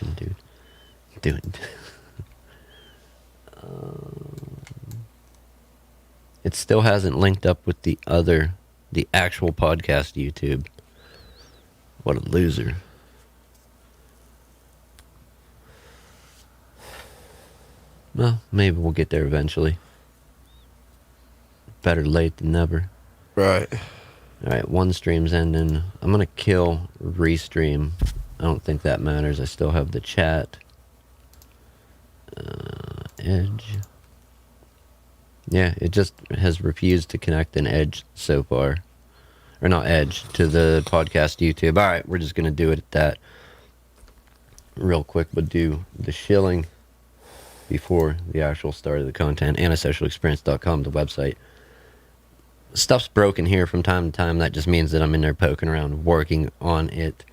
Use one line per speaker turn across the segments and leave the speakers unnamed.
dude. Dude. It still hasn't linked up with the actual podcast YouTube. What a loser. Well, maybe we'll get there eventually. Better late than never.
Right.
Alright, one stream's ending. I'm gonna kill restream. I don't think that matters. I still have the chat. Edge. Yeah, it just has refused to connect an Edge so far. Or not Edge, to the podcast YouTube. Alright, we're just gonna do it at that. Real quick, we'll do the shilling before the actual start of the content. antisocialexperience.com, the website. Stuff's broken here from time to time. That just means that I'm in there poking around, working on it.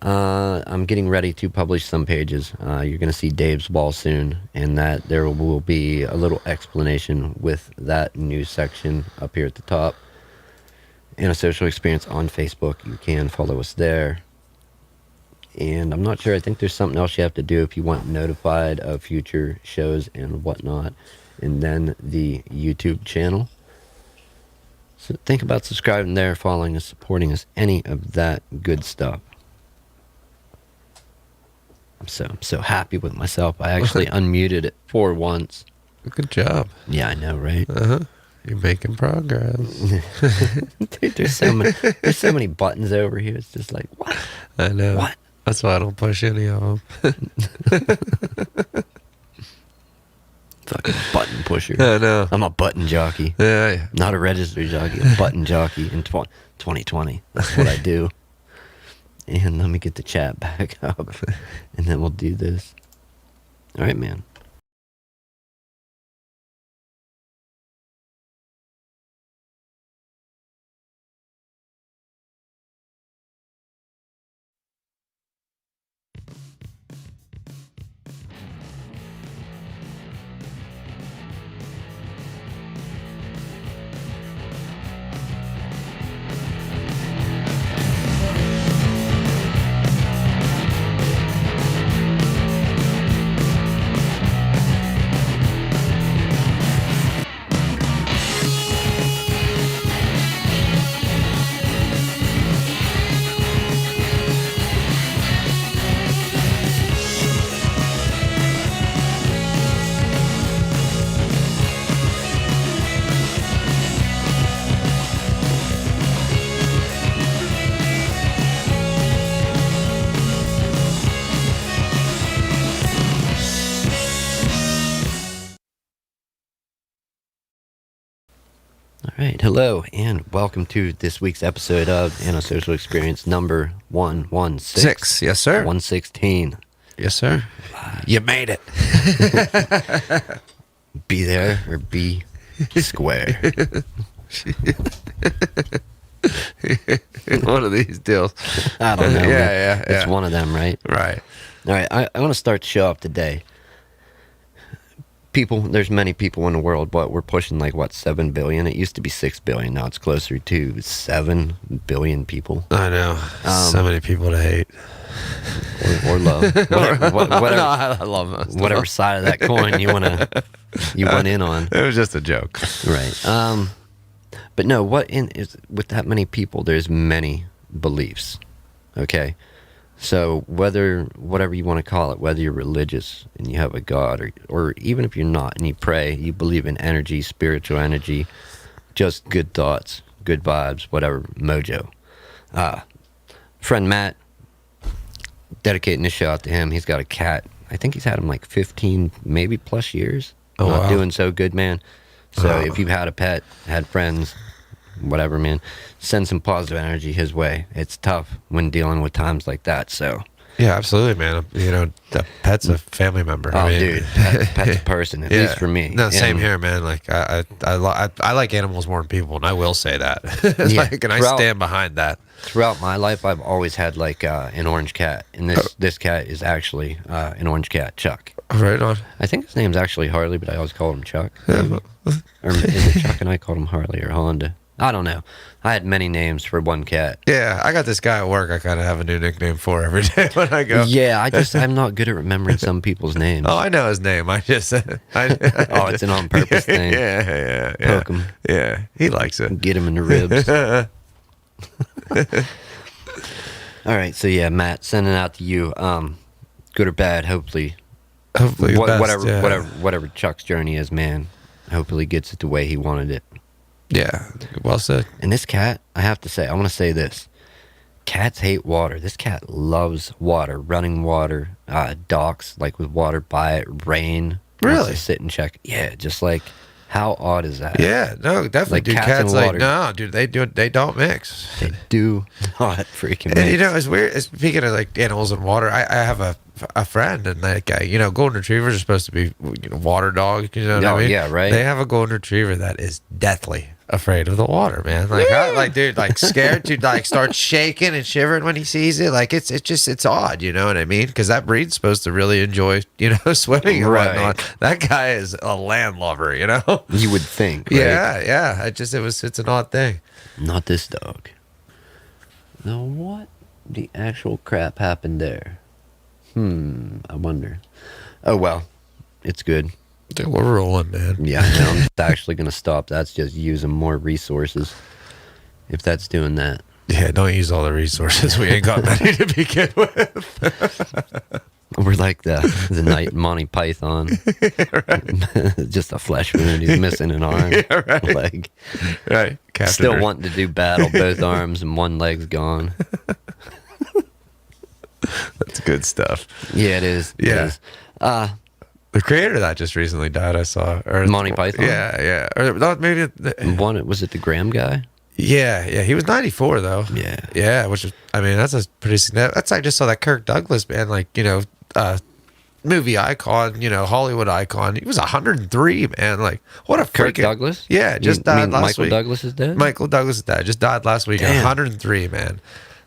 I'm getting ready to publish some pages. You're going to see Dave's Wall soon, and that there will be a little explanation with that new section up here at the top. Antisocial Experience on Facebook. You can follow us there. And I'm not sure. I think there's something else you have to do if you want notified of future shows and whatnot. And then the YouTube channel. So think about subscribing there, following us, supporting us, any of that good stuff. I'm so happy with myself. I actually unmuted it for once.
Good job.
Yeah, I know, right?
You're making progress.
Dude, there's so many buttons over here. It's just like, what?
I know.
What?
That's why I don't push any of them.
Fucking button pusher.
I know.
I'm a button jockey.
Yeah.
Not a registered jockey, a button jockey in 2020. That's what I do. And let me get the chat back up, and then we'll do this. All right, man. Alright, hello, and welcome to this week's episode of Antisocial Experience number 116.
Six, yes, sir.
116.
Yes, sir. You made it.
Be there or be square.
One of these deals.
I don't know.
Yeah.
It's one of them, right?
Right.
Alright, I want to start the show up today. There's many people in the world, but we're pushing 7 billion. It used to be 6 billion. Now it's closer to 7 billion people.
I know. So many people to hate.
Or love. Whatever,
No, I love them.
whatever side of that coin you went in on.
It was just a joke.
Right. But no, with that many people, there's many beliefs. Okay? So whatever you want to call it, whether you're religious and you have a God, or even if you're not and you pray, you believe in energy, spiritual energy, just good thoughts, good vibes, whatever, mojo. Friend Matt, dedicating this show out to him. He's got a cat. I think he's had him 15, maybe plus years.
Oh,
Not
wow.
doing so good, man. So if you've had a pet, had friends, whatever, man, send some positive energy his way. It's tough when dealing with times like that, so.
Yeah, absolutely, man. The pet's a family member.
Oh, dude, pet's a person, at least for me.
No, same here, man. I like animals more than people, and I will say that. And I stand behind that.
Throughout my life, I've always had an orange cat, and this cat is actually an orange cat, Chuck.
Right on.
I think his name's actually Harley, but I always called him Chuck. Or is it Chuck and I called him Harley or Honda? I don't know. I had many names for one cat.
Yeah, I got this guy at work I kind of have a new nickname for every day when I go.
Yeah, I'm not good at remembering some people's names.
Oh, I know his name. I just
Oh, it's an on purpose thing.
Yeah.
Poke him.
Yeah, he likes it.
Get him in the ribs. All right, so yeah, Matt, sending out to you. Good or bad, hopefully.
Hopefully,
whatever Chuck's journey is, man. Hopefully, gets it the way he wanted it.
Yeah, well said.
And this cat, I have to say, I want to say this. Cats hate water. This cat loves water, running water, docks, like with water by it, rain.
Really?
Sit and check. Yeah, just like, how odd is that?
Yeah, no, definitely.
Like
dude, cats like, no, dude, they don't mix.
They do not freaking mix.
And you know, it's weird. Speaking of like animals and water, I have a friend, and that guy, you know, golden retrievers are supposed to be, you know, water dogs. You know what I mean?
Yeah, right.
They have a golden retriever that is deathly afraid of the water, man. Like, dude, like scared to like start shaking and shivering when he sees it. Like it's odd, you know what I mean? Because that breed's supposed to really enjoy, you know, swimming and whatnot. That guy is a land lover, you know.
You would think, right?
Yeah. It's an odd thing.
Not this dog. Now, what the actual crap happened there? I wonder. Oh well, it's good.
Dude, we're rolling, man.
Yeah, I'm actually going to stop. That's just using more resources. If that's doing that.
Yeah, don't use all the resources. We ain't got many to begin with.
We're like the night Monty Python. Just a flesh wound. He's missing an arm.
Yeah, right.
Leg.
Right.
Still wanting to do battle. Both arms and one leg's gone.
That's good stuff.
Yeah, it is. It
Yeah.
is.
The creator of that just recently died, I saw. Or
Monty Python?
Yeah. Or no, maybe.
Was it the Graham guy?
Yeah. He was 94 though.
Yeah.
Yeah, which is, I mean, that's a pretty significant. That's, I just saw that Kirk Douglas, man, like, you know, movie icon, you know, Hollywood icon. He was 103, man. Like, what a
Kirk
freaking
Douglas?
Yeah, just died last week.
Michael Douglas is dead?
Michael Douglas is dead. Just died last week.
Damn.
103, man.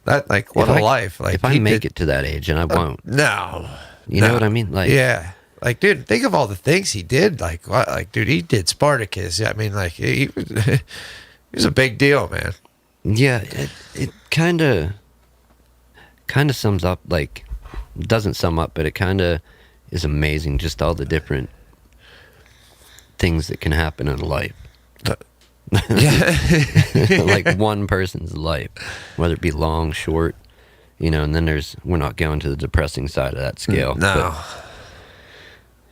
That, like, what a life. Like,
if I make it to that age, and I won't.
No.
You know what I mean? Like,
yeah. Like, dude, think of all the things he did. Like, what? Like, dude, he did Spartacus. I mean, like, he was a big deal, man.
Yeah, it kind of sums up, like, doesn't sum up, but it kind of is amazing, just all the different things that can happen in life.
Yeah.
Like one person's life, whether it be long, short, you know, and then we're not going to the depressing side of that scale.
No.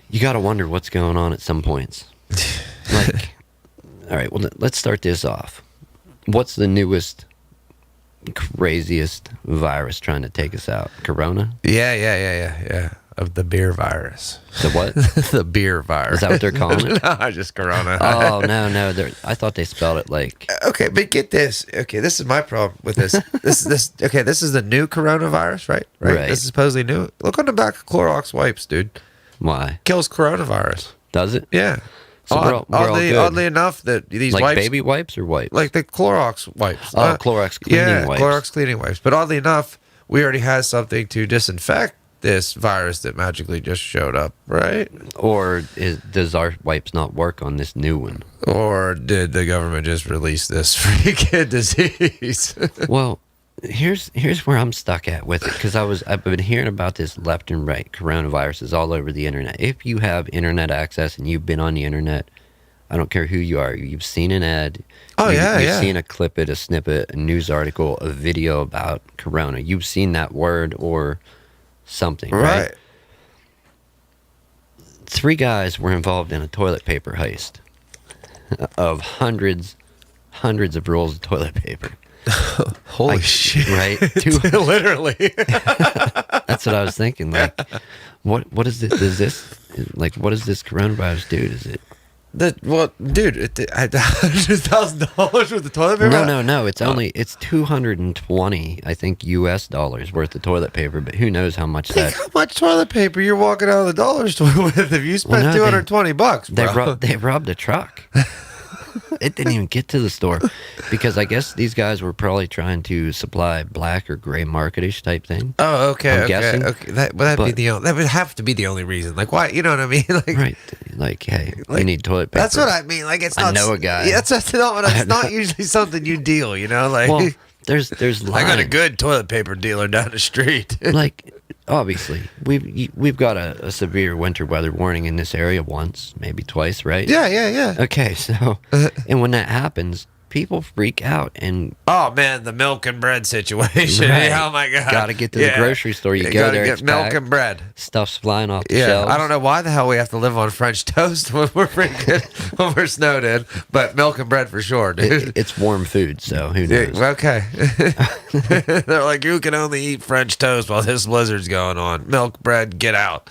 You got to wonder what's going on at some points. Like, all right, well, let's start this off. What's the newest, craziest virus trying to take us out? Corona?
Yeah. Of the beer virus.
The what?
The beer virus.
Is that what they're calling it?
No, just Corona.
Oh, no. I thought they spelled it like...
Okay, but get this. Okay, this is my problem with this. This is the new coronavirus, right?
Right.
This is supposedly new. Look on the back of Clorox wipes, dude.
Why?
Kills coronavirus.
Does it?
Yeah.
So we're all good.
Oddly enough, that these
like
wipes,
baby wipes or wipes?
like the Clorox wipes.
Oh, Clorox cleaning wipes.
Clorox cleaning wipes. But oddly enough, we already had something to disinfect this virus that magically just showed up, right?
Or does our wipes not work on this new one?
Or did the government just release this freaking disease?
Well, here's where I'm stuck at with it, because I've been hearing about this left and right, coronaviruses all over the internet. If you have internet access and you've been on the internet, I don't care who you are, you've seen an ad. You've seen a clip, a snippet, a news article, a video about corona. You've seen that word or something, right? 3 guys were involved in a toilet paper heist of hundreds of rolls of toilet paper.
Holy shit!
Right?
Literally.
That's what I was thinking. Like, what is this? What does this coronavirus do? Is it?
Dude, $100,000 worth of toilet paper?
No. It's 220, I think, US dollars worth of toilet paper. But who knows how much
Think how much toilet paper you're walking out of the dollar store with if you spent $220, bro.
They robbed a truck. It didn't even get to the store because I guess these guys were probably trying to supply black or gray marketish type thing.
Oh, okay,
I'm guessing.
okay. That would have to be the only reason. Like, why? You know what I mean? Like,
Right. Like, hey, we
like,
need toilet paper.
that's what I mean. Like, it's not.
I know a guy.
Yeah, that's not. It's not usually something you deal. You know, like.
Well, there's
I got a
lines.
good toilet paper dealer down the street.
Like, obviously, we've got a severe winter weather warning in this area once, maybe twice, right?
Yeah.
Okay, so, and when that happens, people freak out and
Oh man, the milk and bread situation.
Right.
Oh my god.
Gotta get to the grocery store. You go
gotta
there,
get
it's
milk
packed.
and bread.
Stuff's flying off the
Yeah,
shelves.
I don't know why the hell we have to live on French toast when we're freaking when we're snowed in, but milk and bread for sure, dude.
It's warm food, so who
Yeah,
knows?
okay. They're like, you can only eat French toast while this blizzard's going on. Milk, bread, get out.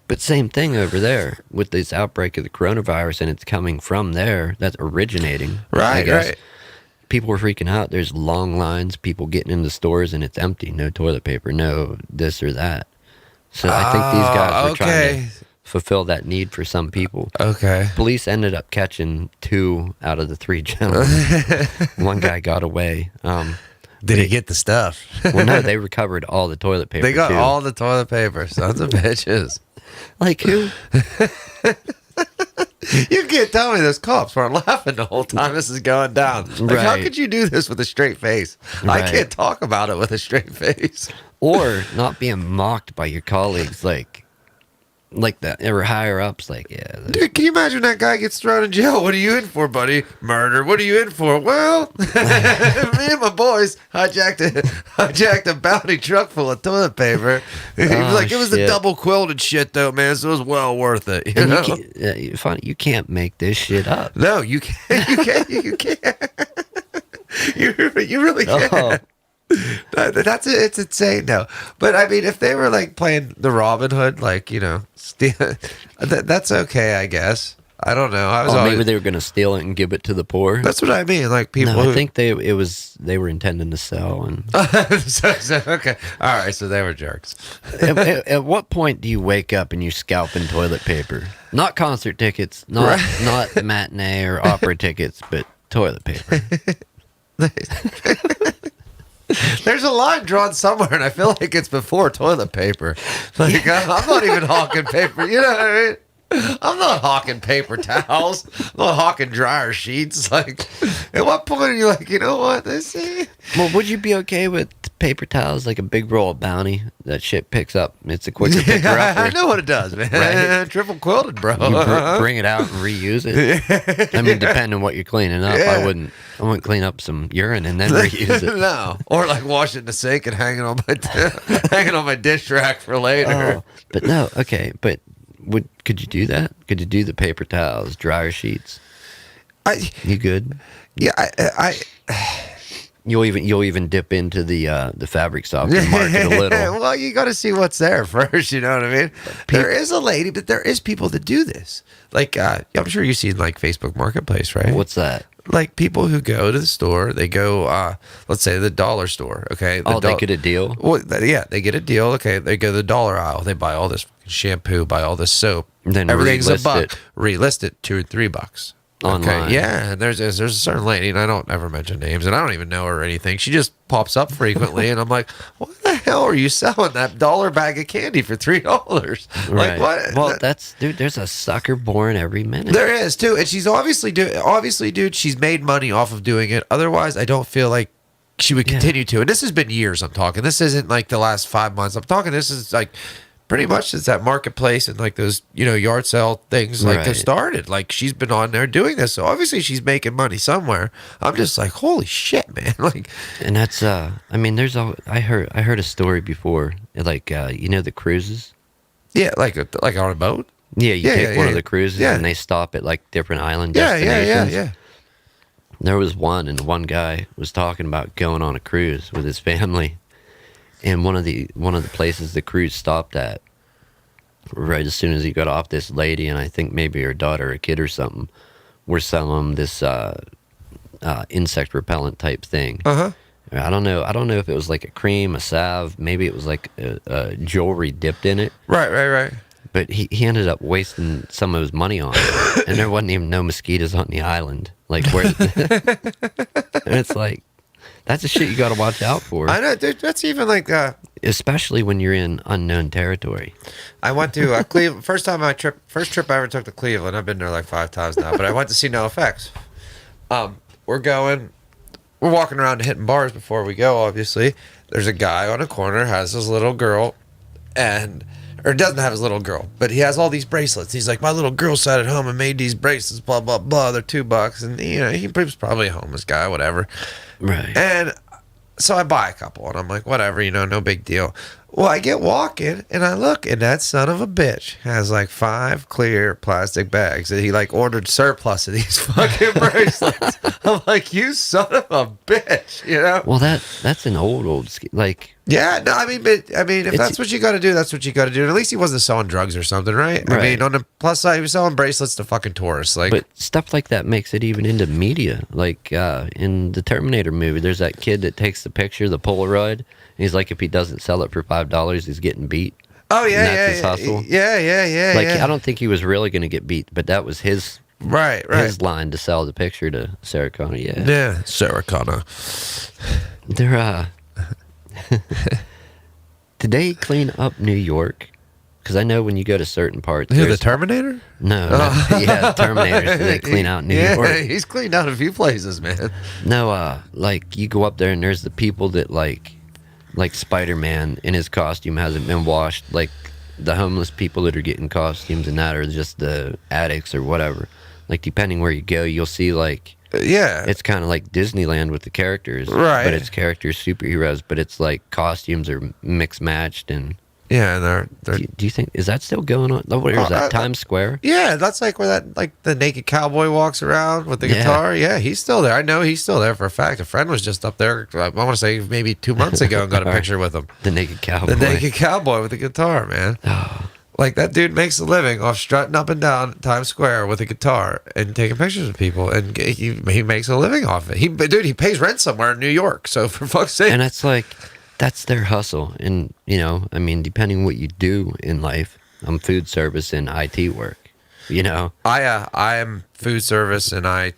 But same thing over there with this outbreak of the coronavirus, and it's coming from there. That's originating. I
Right,
guess.
right.
People were freaking out. There's long lines, people getting into stores, and it's empty. No toilet paper, no this or that. So I think these guys were trying to fulfill that need for some people.
Okay.
Police ended up catching 2 out of the 3 gentlemen. One guy got away.
Did he get the stuff?
Well, no, they recovered all the toilet paper.
They got
too.
all the toilet paper. Sons of bitches.
Like who?
You can't tell me those cops weren't laughing the whole time this is going down. Like, how
Right.
could you do this with a straight face? I
Right.
can't talk about it with a straight face.
Or not being mocked by your colleagues, like that, or higher ups, like, yeah.
Dude, can you imagine that guy gets thrown in jail? What are you in for, buddy? Murder. What are you in for? Well, me and my boys hijacked a bounty truck full of toilet paper. He was
Oh,
like, it was the
shit.
double quilted shit, though, man, so it was well worth it. You
And
know?
you can't make this shit up.
No, you can't. You can't. You can't. You really can't.
Oh,
That's it. It's insane now. But I mean, if they were like playing the Robin Hood, like, you know, that's okay, I guess. I don't know. I was always,
maybe they were gonna steal it and give it to the poor.
that's what I mean. Like people.
No,
who,
I think they were intending to sell. And
so, okay, all right. So they were jerks.
at what point do you wake up and you scalping toilet paper? Not concert tickets, not matinee or opera tickets, but toilet paper.
There's a line drawn somewhere, and I feel like it's before toilet paper. Like I'm not even hawking paper. You know what I mean? I'm not hawking paper towels. I'm not hawking dryer sheets. Like, at what point are you like, you know what? This is...
Well, would you be okay with paper towels, like a big roll of Bounty? That shit picks up. It's a quicker picker up.
I know what it does, man.
Right.
Triple quilted, bro.
You bring it out and reuse it. I mean, depending on what you're cleaning up,
Yeah.
I wouldn't clean up some urine and then reuse it.
No, or like wash it in the sink and hang it on my dish rack for later.
Oh, but no, okay, but could you do that? Could you do the paper towels, dryer sheets? You good?
Yeah, I
You'll even dip into the fabric softener market a little.
Well, you got to see what's there first. You know what I mean? There is a lady, but there is people that do this. Like, I'm sure you've seen like Facebook Marketplace, right?
What's that?
Like people who go to the store, they go, let's say the dollar store. Okay.
They get a deal.
Well, yeah, they get a deal. Okay, they go to the dollar aisle. They buy all this shampoo, buy all this soap.
Then
everything's a
relist
buck.
it.
Relist it $2 or $3.
Online.
Okay, yeah, and there's a certain lady, and I don't ever mention names, and I don't even know her or anything. She just pops up frequently, and I'm like, "What the hell are you selling that dollar bag of candy for $3?" Like
Right.
what?
Well, dude. There's a sucker born every minute.
There is too, and she's obviously dude, she's made money off of doing it. Otherwise, I don't feel like she would continue to. And this has been years. I'm talking. This isn't like the last 5 months. I'm talking. This is like. Pretty much since that marketplace and like those, you know, yard sale things like they started. Like she's been on there doing this. So obviously she's making money somewhere. I'm just like, holy shit, man. Like,
and that's I mean, I heard a story before, like you know, the cruises.
yeah, like on a boat.
Yeah, you take one of
yeah.
the cruises
Yeah.
and they stop at like different island
Yeah,
destinations.
yeah.
There was one, and one guy was talking about going on a cruise with his family. And one of the places the cruise stopped at, right as soon as he got off, this lady, and I think maybe her daughter or a kid or something, were selling him this insect repellent type thing.
Uh-huh.
I don't know if it was like a cream, a salve, maybe it was like a jewelry dipped in it.
Right.
But he ended up wasting some of his money on it. And there wasn't even no mosquitoes on the island. Like, where... And it's like, that's the shit you got to watch out for.
I know, dude. That's even like...
Especially when you're in unknown territory.
I went to Cleveland. First trip I ever took to Cleveland. I've been there like 5 times now. But I went to see NoFX. We're walking around and hitting bars before we go, obviously. There's a guy on a corner, has his little girl, or doesn't have his little girl, but he has all these bracelets. He's like, my little girl sat at home and made these bracelets, blah, blah, blah. They're $2. And, he was probably a homeless guy, whatever.
Right.
And so I buy a couple, and I'm like, whatever, no big deal. Well, I get walking, and I look, and that son of a bitch has like 5 clear plastic bags that he like ordered surplus of these fucking bracelets. I'm like, you son of a bitch,
Well, that's an old like.
Yeah, no, I mean, if that's what you got to do, that's what you got to do. And at least he wasn't selling drugs or something, right? I mean, on the plus side, he was selling bracelets to fucking tourists. Like,
but stuff like that makes it even into media. Like in the Terminator movie, there's that kid that takes the picture, the Polaroid. And he's like, if he doesn't sell it for $5, he's getting beat.
Oh yeah,
and that's his hustle.
Yeah.
Like, I don't think he was really going to get beat, but that was his his line to sell the picture to Sarah Connor.
Yeah, Sarah Connor.
They're did they clean up New York? Because I know when you go to certain parts,
the Terminator?
No, yeah, Terminators. They clean out New York.
Yeah, he's cleaned out a few places, man.
No, like you go up there and there's the people that like Spider-Man in his costume hasn't been washed. Like the homeless people that are getting costumes and that are just the addicts or whatever. Like depending where you go, you'll see like.
Yeah.
It's kind of like Disneyland with the characters.
Right.
But it's characters, superheroes, but it's like costumes are mixed matched and.
Yeah, and they're
do you think, is that still going on? Where is that? Times Square?
Yeah, that's like where that, like the naked cowboy walks around with the guitar. Yeah, he's still there. I know he's still there for a fact. A friend was just up there, I want to say maybe 2 months ago and got a picture with him.
The naked cowboy.
The naked cowboy with the guitar, man. Like that dude makes a living off strutting up and down Times Square with a guitar and taking pictures of people, and he makes a living off it. He pays rent somewhere in New York, so for fuck's sake.
And it's like, that's their hustle. And, I mean, depending what you do in life, I'm food service and IT work,
I am food service, and I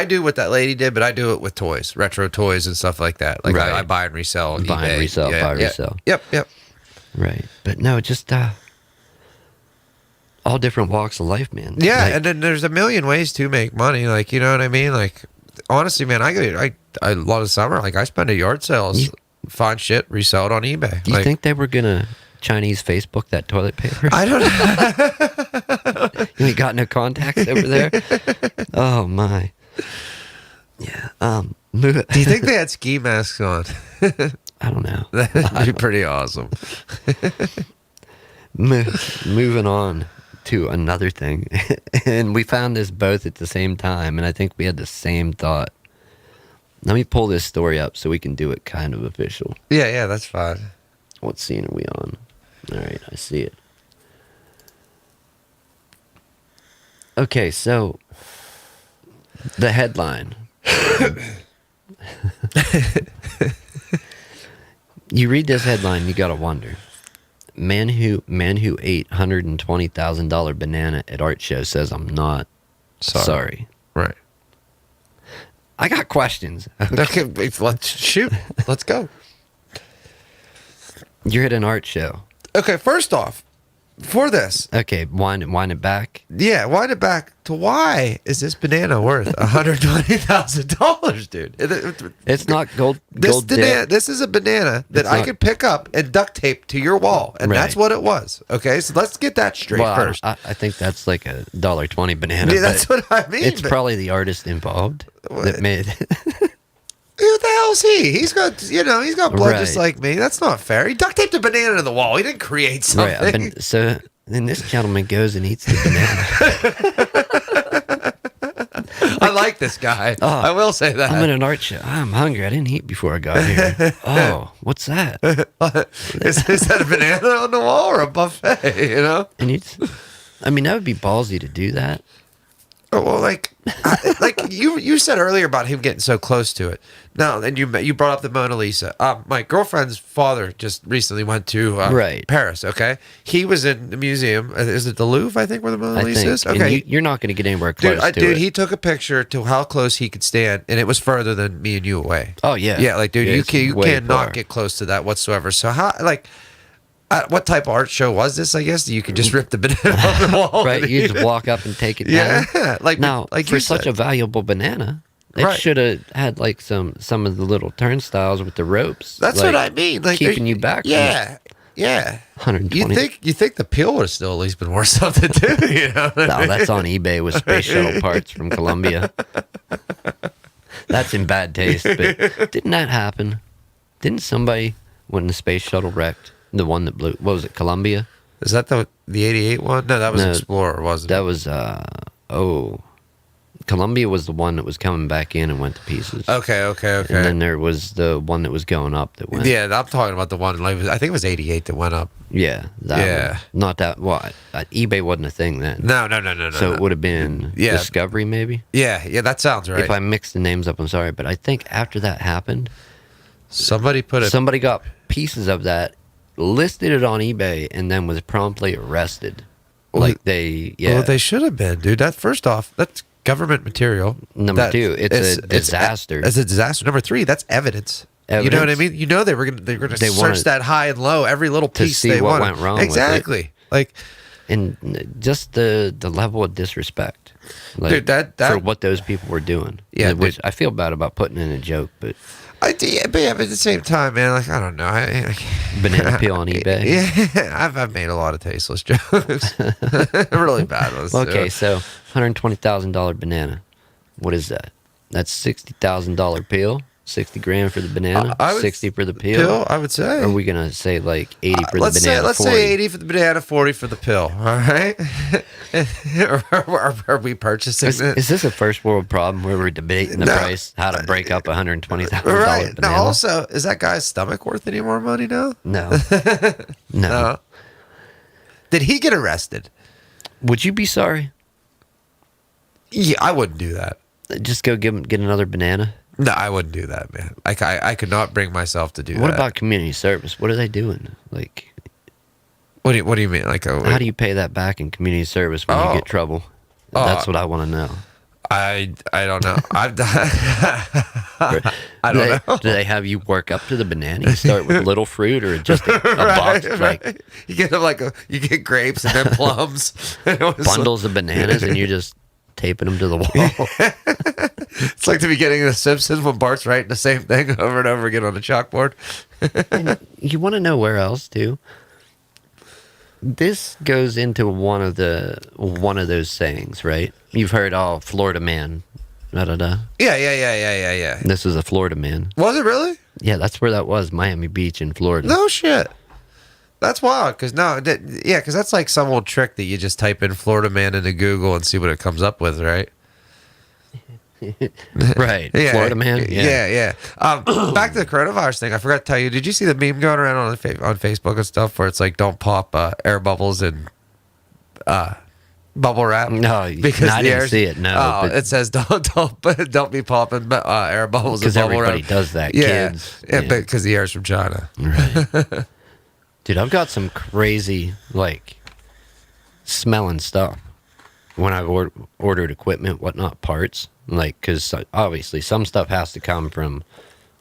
do what that lady did, but I do it with toys, retro toys and stuff like that. Like I buy and resell on
buy
eBay.
And resell,
yeah,
buy and resell.
Yep.
Right. But no, just all different walks of life, man.
Yeah,
like,
and then there's a million ways to make money. Like, you know what I mean? Like, honestly, man, I a lot of summer, like I spend at yard sales, find shit, resell it on eBay.
Do you think they were gonna Chinese Facebook that toilet paper?
I don't know.
You ain't got no contacts over there? Oh my. Yeah.
Do you think they had ski masks on?
I don't know.
That'd be pretty awesome.
Moving on to another thing. And we found this both at the same time, and I think we had the same thought. Let me pull this story up so we can do it kind of official.
Yeah, that's fine.
What scene are we on? All right, I see it. Okay, so the headline. You read this headline, you gotta wonder. Man who ate $120,000 banana at art show says I'm not sorry.
Right.
I got questions.
Okay, let's shoot. Let's go.
You're at an art show.
Okay, first off, for this.
Okay, wind it back.
Yeah, wind it back to why is this banana worth $120,000, dude?
It's not gold.
This is a banana that I could pick up and duct tape to your wall, and that's what it was. Okay, so let's get that straight first.
I think that's like a $1.20 banana.
Yeah, that's what I mean.
It's probably the artist involved that made.
Who the hell is he? He's got blood just like me. That's not fair. He duct taped a banana to the wall. He didn't create something.
Right. So then this gentleman goes and eats the banana.
I like this guy. I will say that.
I'm at an art show. I'm hungry. I didn't eat before I got here. Oh, what's that?
Is that a banana on the wall or a buffet?
And that would be ballsy to do that.
Oh, well, like Like you said earlier about him getting so close to it. No, and you brought up the Mona Lisa. My girlfriend's father just recently went to
Right.
Paris. Okay, he was in the museum. Is it the Louvre? I think where the Mona
I
Lisa
think.
is.
And
Okay,
you're not going to get anywhere close to
dude,
it.
he took a picture to how close he could stand, and it was further than me and you away.
Oh yeah.
Yeah, like dude,
Yeah,
you
it's
can you
way
cannot
far.
get close to that whatsoever. So how like. What type of art show was this? I guess you could just rip the banana off the wall.
Right,
and
you
eat
just
it.
walk up and take it
Yeah,
down.
like
Now,
like
for
you
such
said.
a valuable banana, it
Right.
should have had like some of the little turnstiles with the ropes.
That's
like,
what I mean. Like
keeping you back.
Yeah, yeah.
120.
You think the peel would have still at least been worth something too? You know.
No, that's on eBay with space shuttle parts from Colombia. That's in bad taste. But didn't that happen? Didn't somebody when the space shuttle wrecked? The one that blew. What was it? Columbia.
Is that the 88 one? No, that was
No,
Explorer, wasn't
That
it?
was Columbia was the one that was coming back in and went to pieces.
Okay.
And then there was the one that was going up that went.
Yeah, I'm talking about the one. Like, I think it was 88 that went up.
Yeah. That
Yeah.
one. Not that. Well, eBay wasn't a thing then.
No.
So
no.
it would have been
Yeah.
Discovery, maybe.
Yeah, that sounds right.
If I mixed the names up, I'm sorry, but I think after that happened,
Somebody put it.
somebody got pieces of that, listed it on eBay, and then was promptly arrested.
Well,
Like they, yeah.
Well, they should have been, dude. That first off, that's government material.
Number two, it's a disaster.
It's a disaster. Number three, that's evidence. You know what I
Evidence.
mean? You know they were gonna
They
search
wanted
that high and low, every little
to
piece
see
they
what
wanted.
went wrong with it.
Exactly. Like,
And just the level of disrespect, like,
dude, that
for what those people were doing.
Yeah,
which
dude.
I feel bad about putting in a joke, but
but at the same time, man, like I don't know.
banana peel on eBay.
Yeah, I've made a lot of tasteless jokes, really bad ones.
Okay,
too.
so $120,000 banana. What is that? That's $60,000 peel. 60 grand for the banana.
I would
60 for the peel.
pill, I would say.
Or are we gonna say like 80 for the
let's
banana?
let's
40?
say 80 for the banana, 40 for the pill. All right. are we purchasing
Is,
this?
is this a first world problem where we're debating the
No.
price, how to break up a $120,000
Right.
banana?
Now, also, is that guy's stomach worth any more money now?
No. No.
Did he get arrested?
Would you be sorry?
Yeah, I wouldn't do that.
Just go get another banana?
No, I wouldn't do that, man. I could not bring myself to do that.
What about community service? What are they doing? Like,
What do you mean? Like,
how do you pay that back in community service when
Oh.
you get trouble? That's what I want to know.
I don't know. I don't know.
Do they have you work up to the banana? You start with little fruit or just a box, like
you get you get grapes and then plums. And it was
bundles of bananas, and you're just taping them to the wall?
It's like the beginning of The Simpsons when Bart's writing the same thing over and over again on the chalkboard.
You want to know where else too? This goes into one of those sayings, right? You've heard, "Oh, Florida man, da da da."
Yeah.
This was a Florida man.
Was it really?
Yeah, that's where that was, Miami Beach in Florida.
No shit. That's wild. Because because that's like some old trick that you just type in Florida man into Google and see what it comes up with, right?
Right,
Yeah,
Florida man.
Yeah. Back to the coronavirus thing. I forgot to tell you. Did you see the meme going around on Facebook and stuff where it's like, don't pop air bubbles in bubble wrap?
No, I didn't see it. No,
Oh,
but-
it says don't be popping air bubbles in
because
bubble
everybody
wrap.
does that.
Yeah,
Kids.
yeah, but because the air's from China.
Right. Dude, I've got some crazy, like, smelling stuff when I've ordered equipment, whatnot, parts. Like, because obviously some stuff has to come from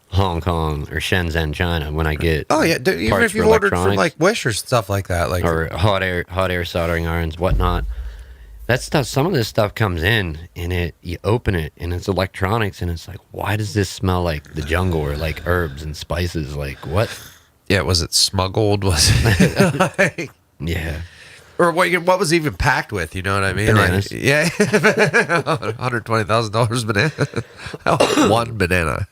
Hong Kong or Shenzhen, China when I get
Oh yeah, dude, even
parts
if you
for
ordered from
electronics.
like Wish or stuff like that, like
or hot air soldering irons, whatnot. That stuff, some of this stuff comes in and you open it and it's electronics and it's like, why does this smell like the jungle or like herbs and spices? Like what?
yeah, was it smuggled? Was it like,
Yeah.
or what was even packed with? You know what I mean?
Bananas.
Like, yeah, $120,000 banana, one banana.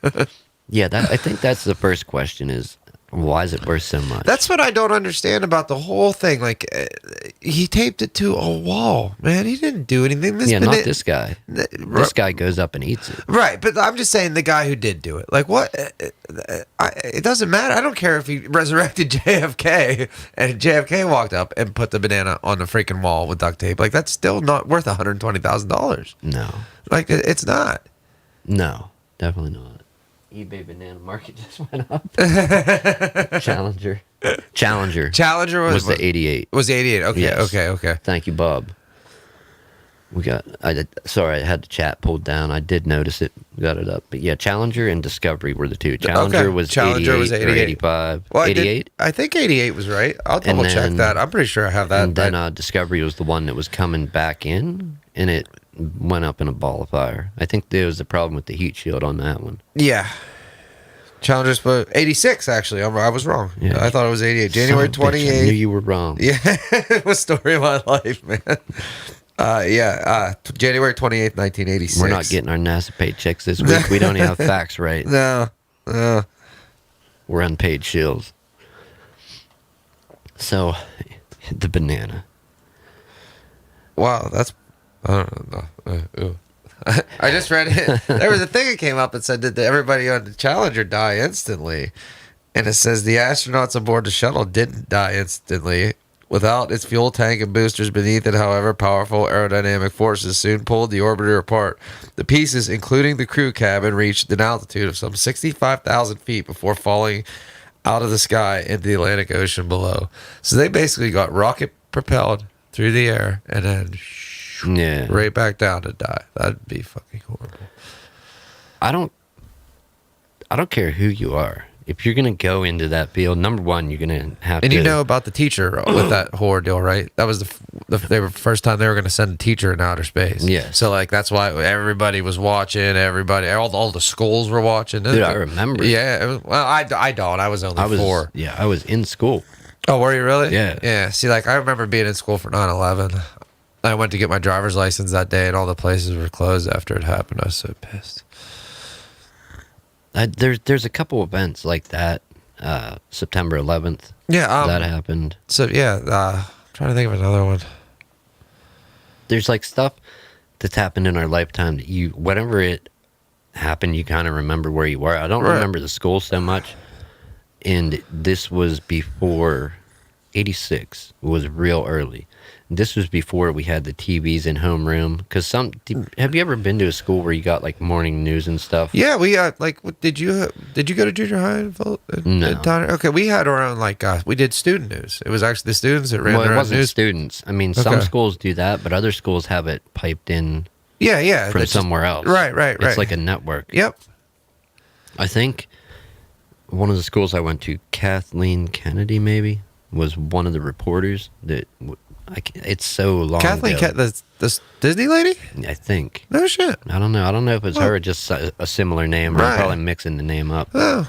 Yeah, I think that's the first question is, Why is it worth so much?
That's what I don't understand about the whole thing. Like, he taped it to a wall, man. He didn't do anything.
Not this guy. This guy goes up and eats it.
Right, but I'm just saying the guy who did do it. Like, what? It doesn't matter. I don't care if he resurrected JFK and JFK walked up and put the banana on the freaking wall with duct tape. Like, that's still not worth $120,000.
No.
Like, it's not.
No, definitely not. eBay banana market just went up. Challenger was the 88.
Was the 88. Okay,
Yes.
okay.
Thank you, Bob. Sorry, I had the chat pulled down. I did notice it. Got it up. But yeah, Challenger and Discovery were the two. Challenger was 88 or 85.
Well,
88?
I think 88 was right. I'll double check that. I'm pretty sure I have that.
And then Discovery was the one that was coming back in, and it went up in a ball of fire. I think there was a problem with the heat shield on that one.
Yeah. Challenger's 86, actually. I was wrong.
Yeah.
I thought it was 88. January 28th.
I knew you were wrong.
Yeah. It was story of my life, man. January 28th, 1986.
We're not getting our NASA paychecks this week. We don't even have facts right.
No.
We're unpaid shills. So, the banana.
Wow, that's... I don't know. I just read it. There was a thing that came up that said, did everybody on the Challenger die instantly? And it says the astronauts aboard the shuttle didn't die instantly. Without its fuel tank and boosters beneath it, however, powerful aerodynamic forces soon pulled the orbiter apart. The pieces, including the crew cabin, reached an altitude of some 65,000 feet before falling out of the sky into the Atlantic Ocean below. So they basically got rocket propelled through the air and then right back down to die. That'd be fucking horrible.
I don't care who you are. If you're gonna go into that field, number one, you're gonna have
and
to.
you know about the teacher with that horror deal, right? That was they were first time they were gonna send a teacher in outer space.
Yeah.
So like that's why everybody was watching. All the schools were watching.
Dude, I remember.
Yeah. I don't. I was only 4.
Yeah, I was in school.
Oh, were you really?
Yeah.
Yeah. See, like I remember being in school for 9/11. I went to get my driver's license that day, and all the places were closed after it happened. I was so pissed.
There's a couple events like that. September 11th.
Yeah,
that happened.
So yeah, trying to think of another one.
There's like stuff that's happened in our lifetime that whenever it happened, you kind of remember where you were. I don't remember the school so much, and this was before 86. It was real early. This was before we had the TVs in homeroom. Because have you ever been to a school where you got like morning news and stuff?
Yeah, we got like. Did you go to junior high?
No.
Okay, we had our own we did student news. It was actually the students that ran
Well,
their
it
own
wasn't
news.
students. I mean, some schools do that, but other schools have it piped in.
Yeah,
from somewhere else.
Right.
It's like a network.
Yep.
I think one of the schools I went to, Kathleen Kennedy, maybe, was one of the reporters that. It's so long
Kathleen,
ago.
the Disney lady?
I think.
No shit.
I don't know. I don't know if it's her or just a similar name. Or I'm probably mixing the name up.
Oh.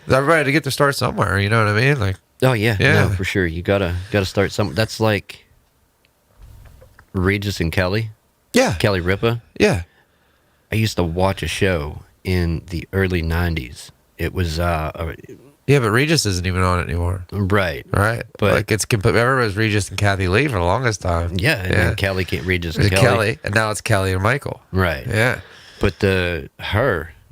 Everybody to get to start somewhere, you know what I mean? Like.
Oh yeah. No, for sure. You gotta start somewhere. That's like Regis and Kelly.
Yeah.
Kelly Ripa.
Yeah.
I used to watch a show in the early 90s. It was
yeah, but Regis isn't even on it anymore.
Right.
But like everybody's Regis and Kathy Lee for the longest time.
Yeah, and then Kelly Regis and
Kelly, and now it's Kelly and Michael.
Right.
Yeah.
But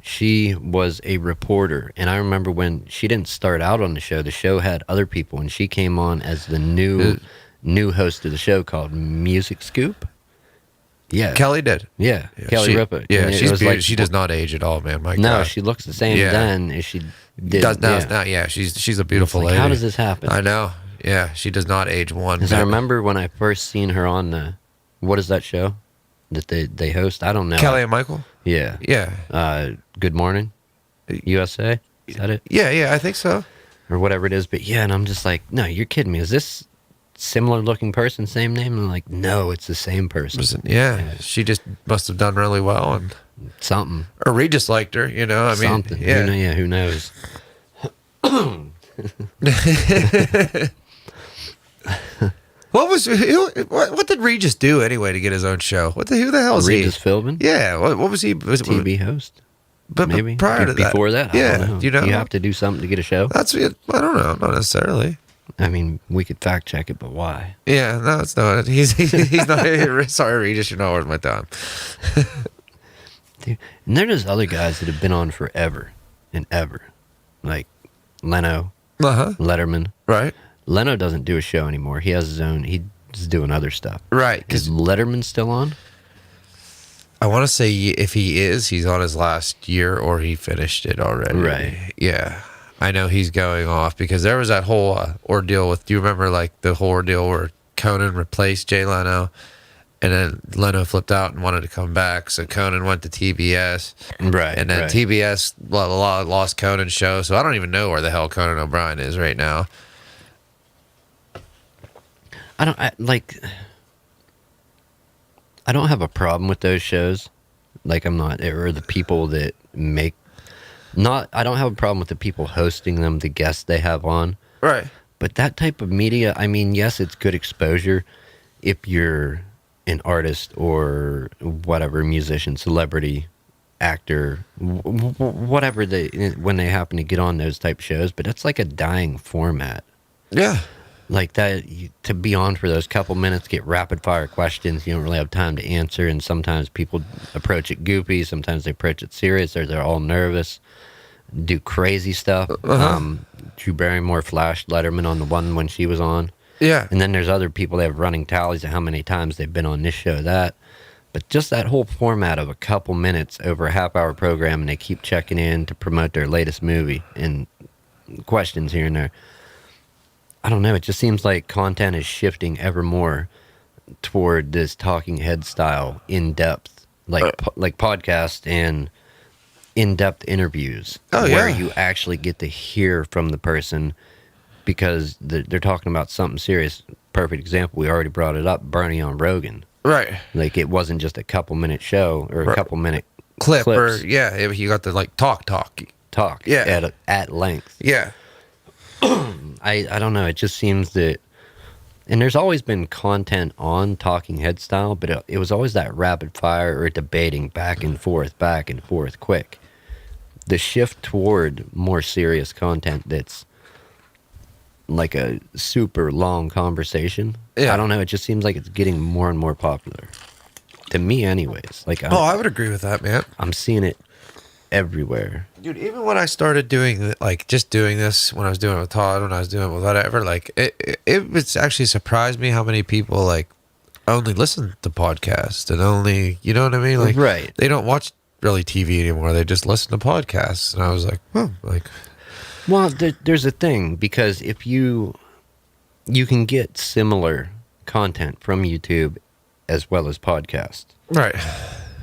she was a reporter, and I remember when she didn't start out on the show had other people, and she came on as the new host of the show called Music Scoop. Yeah.
Kelly did.
Yeah. Kelly Ripa.
Yeah, she's beautiful. Like, she does not age at all, man. My God.
She looks the same then as she did.
Does now. Yeah, she's a beautiful lady.
How does this happen?
I know. Yeah, she does not age one.
Because I remember when I first seen her on what is that show that they host? I don't know.
Kelly and Michael?
Yeah.
Yeah.
Good Morning USA? Is that it?
Yeah, I think so.
Or whatever it is. But yeah, and I'm just like, no, you're kidding me. Is this similar looking person, same name? And I'm like, no, it's the same person.
Yeah, she just must have done really well and
something.
Or Regis liked her, you know. I mean,
something. Yeah, who knows?
What did Regis do anyway to get his own show? Who the hell is
Regis Philbin?
Yeah, what was he?
TV host.
But
maybe
prior to that,
before that, I
yeah,
don't know.
you know,
Do you have to do something to get a show?
that's it. I don't know, not necessarily.
I mean, we could fact check it, but why?
Yeah, no, it's not. He's not. Sorry, Regis, you're not worth my time.
Dude, and there's other guys that have been on forever and ever, like Leno, Letterman.
Right.
Leno doesn't do a show anymore. He has his own. He's doing other stuff.
Right.
Is Letterman still on?
I want to say if he is, he's on his last year or he finished it already.
Right.
Yeah. I know he's going off because there was that whole ordeal with, do you remember like the whole ordeal where Conan replaced Jay Leno and then Leno flipped out and wanted to come back. So Conan went to TBS.
Right.
And then TBS lost Conan's show. So I don't even know where the hell Conan O'Brien is right now.
I don't have a problem with those shows. Like I'm not, or the people that make, I don't have a problem with the people hosting them, the guests they have on.
Right.
But that type of media, I mean, yes, it's good exposure if you're an artist or whatever, musician, celebrity, actor, whatever when they happen to get on those type shows. But that's like a dying format.
Yeah.
Like that, to be on for those couple minutes, get rapid fire questions, you don't really have time to answer. And sometimes people approach it goofy, sometimes they approach it serious, or they're all nervous, do crazy stuff. Drew Barrymore flashed Letterman on the one when she was on.
Yeah.
And then there's other people that have running tallies of how many times they've been on this show, that. But just that whole format of a couple minutes over a half-hour program, and they keep checking in to promote their latest movie and questions here and there. I don't know. It just seems like content is shifting ever more toward this talking head style, in-depth, like podcast and in-depth interviews. Where you actually get to hear from the person because they're talking about something serious. Perfect example. We already brought it up. Bernie on Rogan.
Right.
Like it wasn't just a couple minute show or a couple minute
clips.
Or
you got the like talk.
Yeah. At length.
Yeah.
I don't know. It just seems that, and there's always been content on talking head style, but it was always that rapid fire or debating back and forth quick. The shift toward more serious content that's like a super long conversation.
Yeah.
I don't know. It just seems like it's getting more and more popular. To me, anyways. Like,
I would agree with that, man.
I'm seeing it everywhere.
Dude, even when I started doing, like, just doing this, when I was doing it with Todd, when I was doing it with whatever, like, it's actually surprised me how many people, like, only listen to podcasts and only, you know what I mean? Like,
right.
They don't watch really TV anymore. They just listen to podcasts. And I was like, like...
Well, there's a thing, because if you can get similar content from YouTube as well as podcasts.
Right.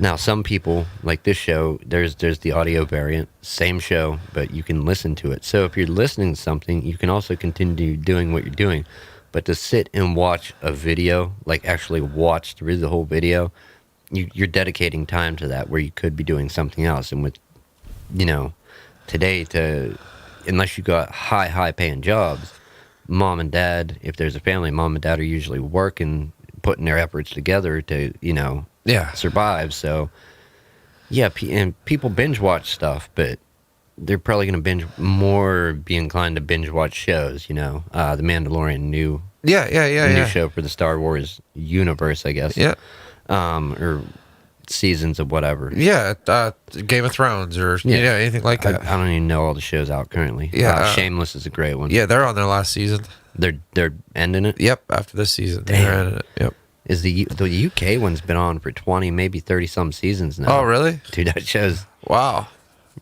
Now, some people, like this show, there's the audio variant, same show, but you can listen to it. So if you're listening to something, you can also continue doing what you're doing. But to sit and watch a video, like actually watch through the whole video, you're dedicating time to that where you could be doing something else. And with, today, unless you got high paying jobs, mom and dad, if there's a family, mom and dad are usually working, putting their efforts together to, survive. So, yeah, and people binge watch stuff, but they're probably going to be inclined to binge watch shows, The Mandalorian, new show for the Star Wars universe, I guess.
Yeah.
Or seasons of whatever.
Yeah, Game of Thrones or anything like that.
I don't even know all the shows out currently.
Yeah,
Shameless is a great one.
Yeah, they're on their last season.
They're ending it.
Yep, after this season,
Damn.
they're ending it. Yep.
Is the UK one's been on for 20, maybe 30 some seasons now.
Oh, really?
Dude, that show's
wow.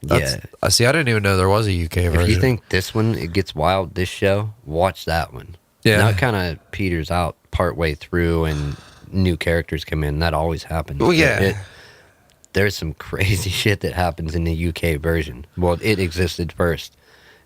I see. I didn't even know there was a UK version.
If you think this one it gets wild, this show, watch that one.
Yeah.
Now it kind of peters out partway through, and new characters come in. That always happens.
Well, yeah.
There's some crazy shit that happens in the UK version. Well, it existed first,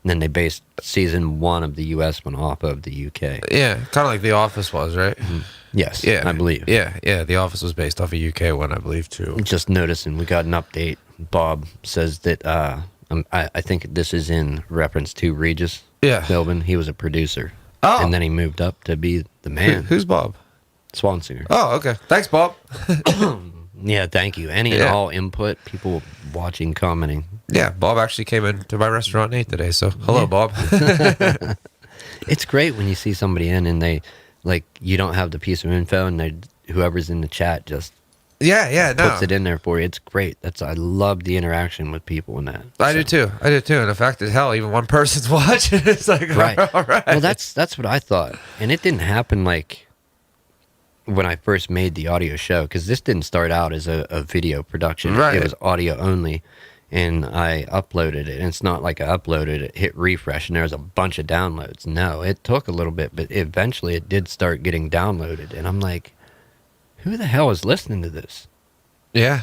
and then they based season 1 of the US one off of the UK.
Yeah, kind of like The Office was, right? Mm-hmm.
Yes,
yeah,
I believe.
Yeah. The Office was based off a UK one, I believe, too.
Just noticing, we got an update. Bob says that I think this is in reference to Regis Philbin. He was a producer.
Oh.
And then he moved up to be the man.
Who's Bob?
Swansinger.
Oh, okay. Thanks, Bob.
Yeah, thank you. Any and all input, people watching, commenting.
Yeah, Bob actually came into my restaurant and ate today, so hello, Bob.
It's great when you see somebody in and they, like, you don't have the piece of info and they, whoever's in the chat just puts it in there for you. It's great. I love the interaction with people in that.
I do too. And the fact that, hell, even one person's watching, it's like,
right.
All right.
Well, that's what I thought. And it didn't happen, like, when I first made the audio show, because this didn't start out as a video production.
Right.
It was audio only. And I uploaded it. And it's not like I uploaded it, hit refresh, and there was a bunch of downloads. No, it took a little bit, but eventually it did start getting downloaded. And I'm like, who the hell is listening to this?
Yeah.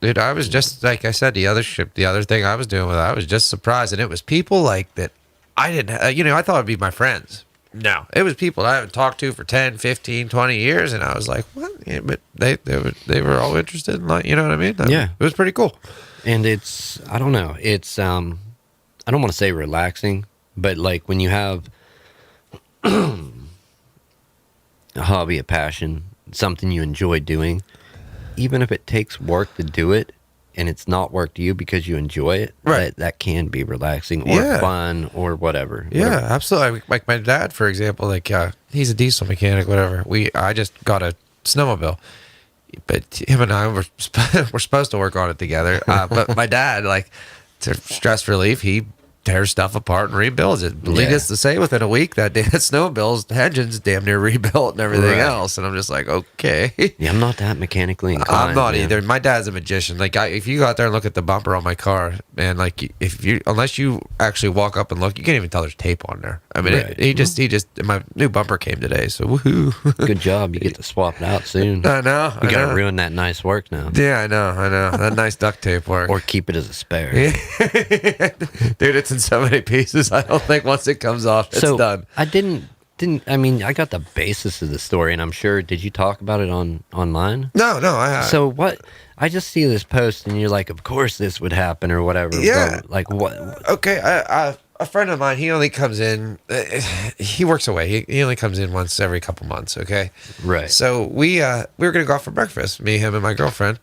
Dude, I was just, like I said, the other thing I was doing with it, I was just surprised. And it was people like that I didn't, I thought it'd be my friends. No, it was people I haven't talked to for 10, 15, 20 years. And I was like, what? Yeah, but they were all interested in, like, you know what I mean?
Yeah.
It was pretty cool.
And it's, I don't know, it's, I don't want to say relaxing, but like when you have a hobby, a passion, something you enjoy doing, even if it takes work to do it and it's not work to you because you enjoy it,
right,
that can be relaxing or fun or whatever.
Yeah, absolutely. Like my dad, for example, like he's a diesel mechanic, whatever. I just got a snowmobile. But him and I were supposed to work on it together. But my dad, like, to stress relief, he tears stuff apart and rebuilds it. Needless to say, within a week, that snowmobile's engine's damn near rebuilt and everything else. And I'm just like, okay.
Yeah, I'm not that mechanically inclined.
I'm not either. My dad's a magician. Like, if you go out there and look at the bumper on my car, man, like, unless you actually walk up and look, you can't even tell there's tape on there. I mean, he just, my new bumper came today, so woohoo.
Good job. You get to swap it out soon.
I know.
You got to ruin that nice work now.
Yeah, I know. That nice duct tape work.
Or keep it as a spare.
Dude, it's in so many pieces. I don't think once it comes off, it's done.
I didn't. I mean, I got the basis of the story, and I'm sure. Did you talk about it online?
No.
So what? I just see this post, and you're like, "Of course this would happen," or whatever.
Yeah.
But like what?
Okay. A friend of mine, he only comes in. He works away. He only comes in once every couple months. Okay.
Right.
So we were gonna go out for breakfast. Me, him, and my girlfriend.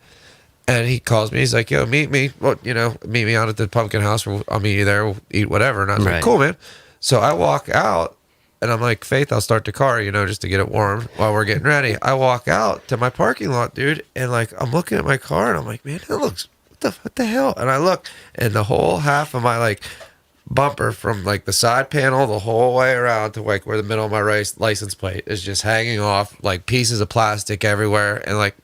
And he calls me. He's like, "Yo, meet me. Well, meet me out at the pumpkin house. I'll meet you there. We'll eat whatever." And I was like, "Cool, man." So I walk out, and I'm like, "Faith, I'll start the car, just to get it warm while we're getting ready." I walk out to my parking lot, dude, and like I'm looking at my car, and I'm like, "Man, that looks what the hell?" And I look, and the whole half of my like bumper from like the side panel the whole way around to like where the middle of my license plate is just hanging off, like pieces of plastic everywhere, and like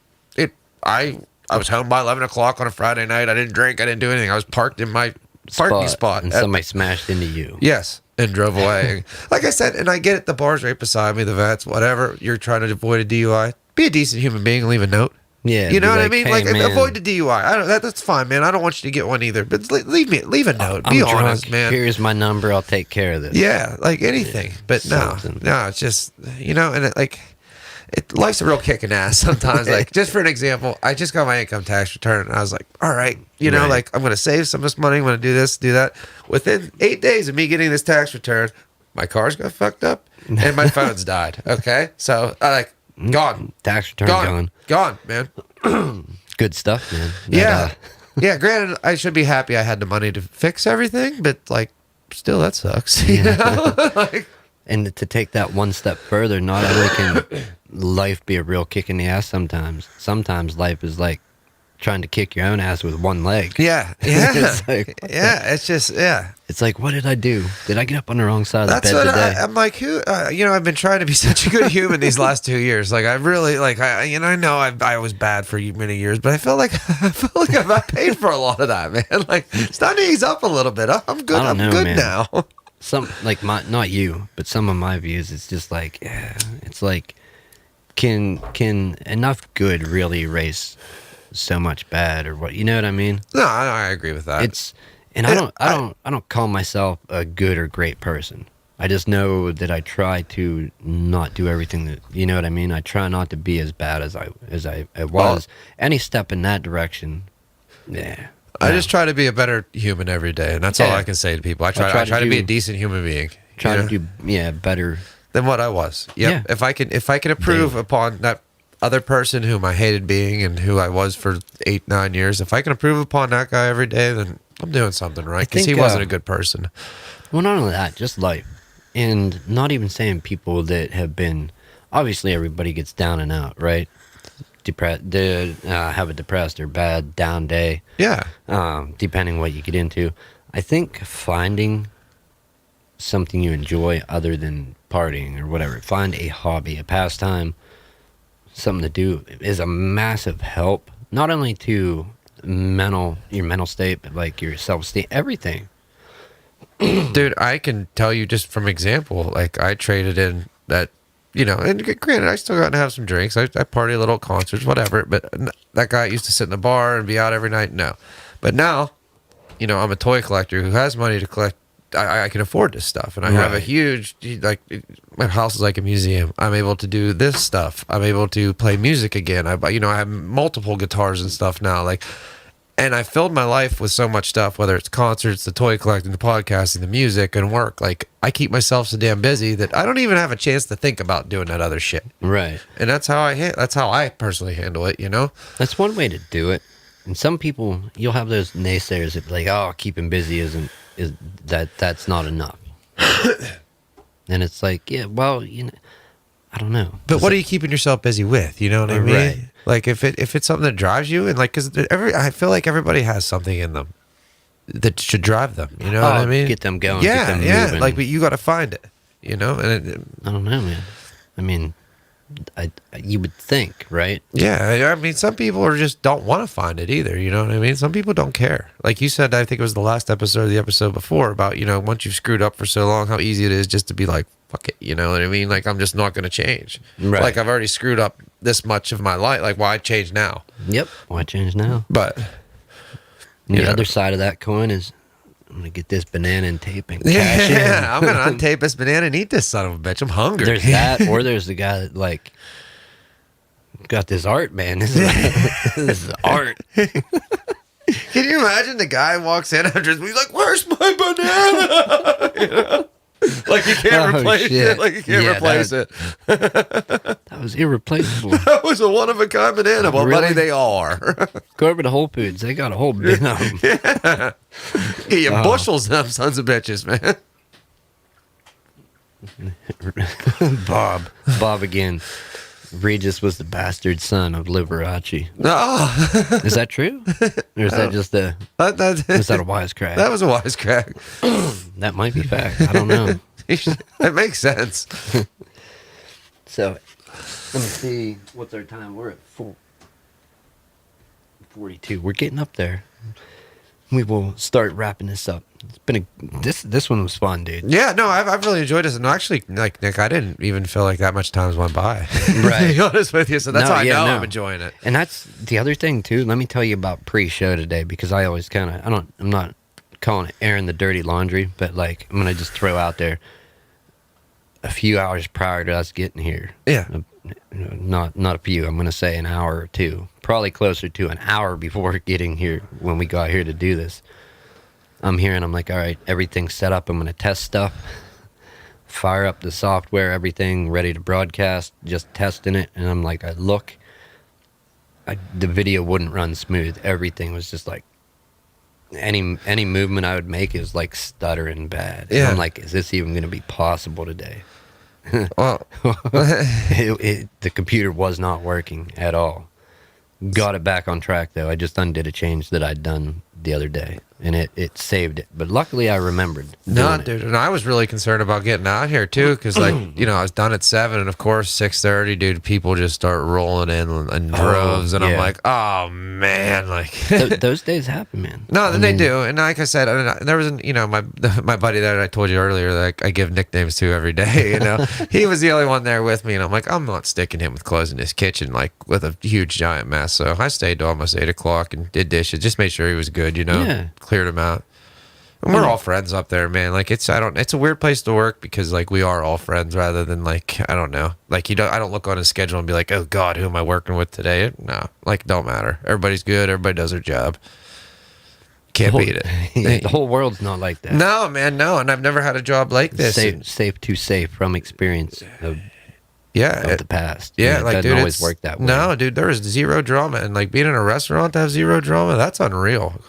I was home by 11 o'clock on a Friday night. I didn't drink. I didn't do anything. I was parked in my parking spot.
And somebody smashed into you.
Yes, and drove away. Like I said, and I get it. The bar's right beside me, the vets, whatever. You're trying to avoid a DUI. Be a decent human being. Leave a note.
Yeah.
You know what I mean?
Hey,
like,
man,
avoid the DUI. That's fine, man. I don't want you to get one either. But leave a note. Be honest, man.
Here's my number. I'll take care of this.
Yeah, like anything. But no, it's just, and it, like... life's a real kicking ass sometimes. Like, just for an example, I just got my income tax return, and I was like, all right, like, I'm going to save some of this money. I'm going to do this, do that. Within 8 days of me getting this tax return, my car's got fucked up, and my phone's died. Okay? So, gone.
Tax return
gone, man.
Good stuff, man.
Yeah, granted, I should be happy I had the money to fix everything, but, like, still, that sucks. Like...
And to take that one step further, not only can life be a real kick in the ass sometimes life is like trying to kick your own ass with one leg.
Yeah.
It's like,
It's
like, what did I do? Did I get up on the wrong side of the bed today?
I'm like, who? I've been trying to be such a good human these last 2 years. Like, I really, like, I know I was bad for many years, but I felt like I've paid for a lot of that, man. Like, it's time to ease up a little bit. I'm good. I'm good now.
Some, like, not you, but some of my views, it's just like, it's like, can enough good really erase so much bad, or what? You know what I mean?
No, I agree with that.
I don't call myself a good or great person. I just know that I try to not do everything that, you know what I mean? I try not to be as bad as I was. Well, any step in that direction,
I just try to be a better human every day, and that's all I can say to people. I try to be a decent human being.
Try to do better
than what I was. Yep. Yeah. If I can improve upon that, other person whom I hated being and who I was for 8-9 years, if I can improve upon that guy every day, then I'm doing something right, because he wasn't a good person.
Well, not only that, just life. And not even saying people that have been, obviously everybody gets down and out, right? Depressed, have a depressed or bad down day.
Yeah.
Depending what you get into. I think finding something you enjoy other than partying or whatever, find a hobby, a pastime, something to do, is a massive help, not only to your mental state, but like your self-esteem, everything.
Dude, I can tell you just from example, like I traded in that, and granted, I still got to have some drinks. I party a little at concerts, whatever, but that guy used to sit in the bar and be out every night. No. But now, I'm a toy collector who has money to collect. I can afford this stuff, and I have a huge, like, my house is like a museum. I'm able to do this stuff. I'm able to play music again. I have multiple guitars and stuff now, like, and I filled my life with so much stuff, whether it's concerts, the toy collecting, the podcasting, the music, and work. Like, I keep myself so damn busy that I don't even have a chance to think about doing that other shit.
Right.
And that's how I personally handle it.
That's one way to do it. And some people, you'll have those naysayers that be like, oh, keeping busy that's not enough. And it's like, yeah, well, I don't know.
But what are you keeping yourself busy with? You know what I mean?
Right.
Like if it's something that drives you, and like, because I feel like everybody has something in them that should drive them. You know what I mean?
Get them going.
Yeah,
get them
yeah.
moving.
Like, but you got to find it. And
I don't know, man. I mean, you would think, right?
Yeah, I mean, some people just don't want to find it either. You know what I mean? Some people don't care. Like you said, I think it was the last episode or the episode before about, once you've screwed up for so long, how easy it is just to be like, fuck it. You know what I mean? Like, I'm just not going to change.
Right.
Like, I've already screwed up this much of my life. Like, why change now?
Yep. Why change now?
But
the other side of that coin is, I'm going to get this banana and tape and cash in.
Yeah, I'm going to untape this banana and eat this son of a bitch. I'm hungry.
There's that, or there's the guy that, like, got this art, man. This is art.
Can you imagine the guy walks in after he's like, "Where's my banana?" Like you can't replace it. Like you can't replace it.
That was irreplaceable.
That was a one of a kind banana. Well,
Really?
buddy, they all are.
Go over to Whole Foods. They got a whole bin of them.
Yeah. Get you bushels of them sons of bitches, man.
Bob again. Regis was the bastard son of Liberace.
Oh.
Is that true? Or is that just a...
Was
that a wisecrack?
That was a wisecrack.
That might be fact. I don't know.
It makes sense.
So, let me see. What's our time? We're at 42. We're getting up there. We will start wrapping this up. It's been this one was fun, dude.
Yeah, no, I've really enjoyed this. And actually, like Nick, I didn't even feel like that much time went by.
Right.
To be honest with you, so that's how I know I'm enjoying it.
And that's the other thing too. Let me tell you about pre-show today, because I always I'm not calling it airing the dirty laundry, but like I'm gonna just throw out there a few hours prior to us getting here.
Yeah.
Not a few. I'm gonna say an hour or two, probably closer to an hour before getting here when we got here to do this. I'm here and I'm like, all right, everything's set up. I'm going to test stuff, fire up the software, everything ready to broadcast, just testing it. And I'm like, the video wouldn't run smooth. Everything was just like, any movement I would make is like stuttering bad.
Yeah.
And I'm like, is this even going to be possible today?
Well,
The computer was not working at all. Got it back on track though. I just undid a change that I'd done the other day, and it saved it. But luckily I remembered.
No, dude, and I was really concerned about getting out here too, because like I was done at 7, and of course 6:30, dude, people just start rolling in droves, and I'm like, oh man, like
those days happen, man.
No, then they do, and like I said, there was my buddy that I told you earlier that I give nicknames to every day. He was the only one there with me, and I'm like, I'm not sticking him with closing his kitchen like with a huge giant mess. So I stayed till almost 8 o'clock and did dishes, just made sure he was good.
Yeah.
Cleared him out. And we're all friends up there, man. Like it's a weird place to work because like we are all friends rather than like, I don't know. Like I don't look on his schedule and be like, oh God, who am I working with today? No, like don't matter. Everybody's good. Everybody does their job. Can't beat it.
The whole world's not like that.
No, man, no. And I've never had a job like this.
Safe from experience of
Yeah,
of the past.
Yeah,
it
like,
doesn't
dude,
always
it's
work that way.
No, dude, there is zero drama, and like being in a restaurant to have zero drama, that's unreal.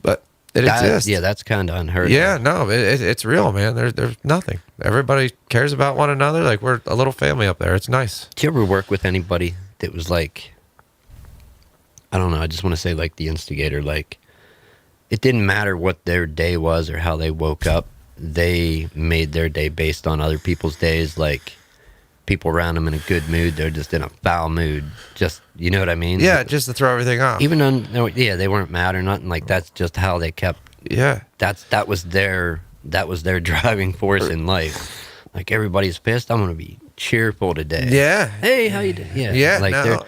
But it exists.
Yeah, that's kind of unheard
Yeah,
of.
no, it's real, man. There's nothing. Everybody cares about one another. Like, we're a little family up there. It's nice.
Did you ever work with anybody that was like, I don't know, I just want to say like the instigator, like it didn't matter what their day was or how they woke up. They made their day based on other people's days. Like people around them in a good mood, they're just in a foul mood. Just, you know what I mean?
Yeah, just to throw everything off.
Even though, no, yeah, they weren't mad or nothing. Like that's just how they kept.
Yeah,
that was their driving force in life. Like everybody's pissed, I'm gonna be cheerful today.
yeah.
Hey, how you doing? Yeah,
Yeah,
like
no.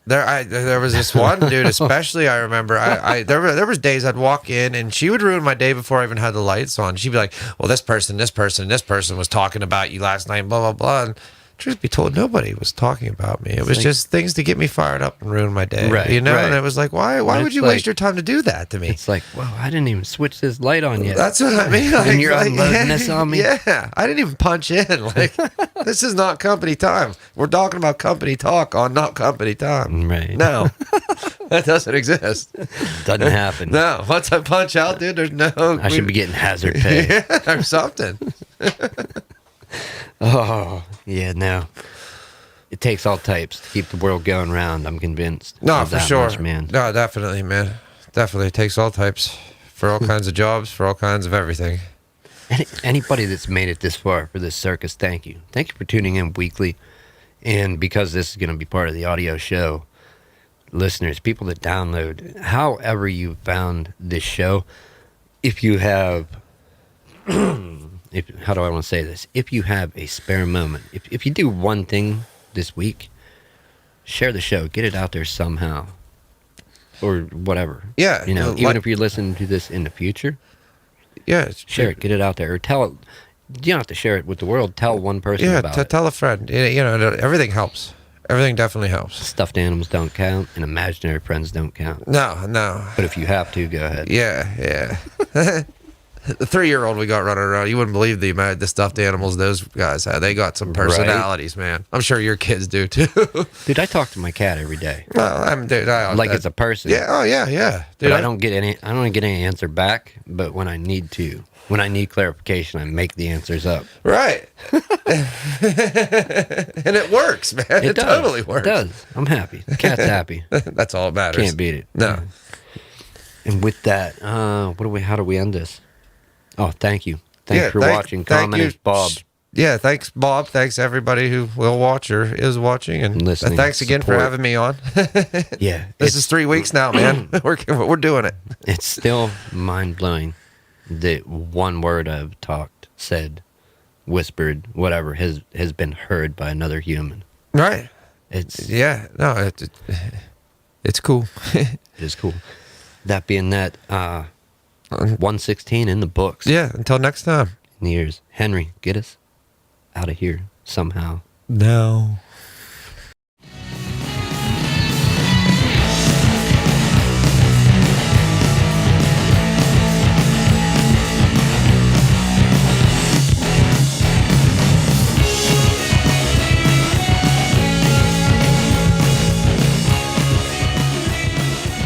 There was this one dude, especially I remember. There was days I'd walk in and she would ruin my day before I even had the lights on. She'd be like, "Well, this person was talking about you last night, blah blah blah." And truth be told, nobody was talking about me. It was
like,
just things to get me fired up and ruin my day.
Right,
You know,
right.
and it was like, why would you waste your time to do that to me?
It's like, wow, I didn't even switch this light on yet.
That's what I mean. Like,
And you're unloading this on me?
Yeah, I didn't even punch in. Like, this is not company time. We're talking about company talk on not company time.
Right.
No, that doesn't exist.
Doesn't happen.
No, once I punch out, dude, there's no.
I should be getting hazard pay.
Yeah, or something.
Oh, yeah, no. It takes all types to keep the world going round, I'm convinced.
No,
of
for
that
sure,
much, man.
No, definitely, man. Definitely, it takes all types for all kinds of jobs, for all kinds of everything.
Anybody that's made it this far for this circus, thank you. Thank you for tuning in weekly. And because this is going to be part of the audio show, listeners, people that download, however you found this show, if you have, how do I want to say this? If you have a spare moment, if you do one thing this week, share the show, get it out there somehow, or whatever.
Yeah,
you know,
like-
even if you're listening to this in the future,
Yeah,
share it, get it out there, or tell it. You don't have to share it with the world. Tell one person about it.
tell a friend. You know, everything helps. Everything definitely helps.
Stuffed animals don't count, and imaginary friends don't count.
No.
But if you have to, go ahead.
Yeah. The 3-year-old we got running around, you wouldn't believe the stuffed animals those guys had. They got some personalities, man. I'm sure your kids do too.
Dude, I talk to my cat every day.
Well,
Like it's a person.
Yeah. Oh yeah. Dude,
But I don't get any answer back. But when I need clarification, I make the answers up.
Right. And it works, man. It
does.
totally works.
It does. I'm happy. The cat's happy.
That's all that matters.
Can't beat it.
No.
And with that, how do we end this? Oh, thank you. Thanks for watching,
thank
commenting,
you.
Bob.
Yeah, thanks, Bob. Thanks, everybody who will watch or is watching. And
Listening,
thanks again for
support.
having me on.
Yeah.
This is 3 weeks now, man. We're doing it.
It's still mind-blowing that one word I've talked, said, whispered, whatever, has been heard by another human.
Right.
It's
It's cool.
It is cool. That being that, 116 in the books.
Yeah, until next time.
In the years. Henry, get us out of here somehow.
No.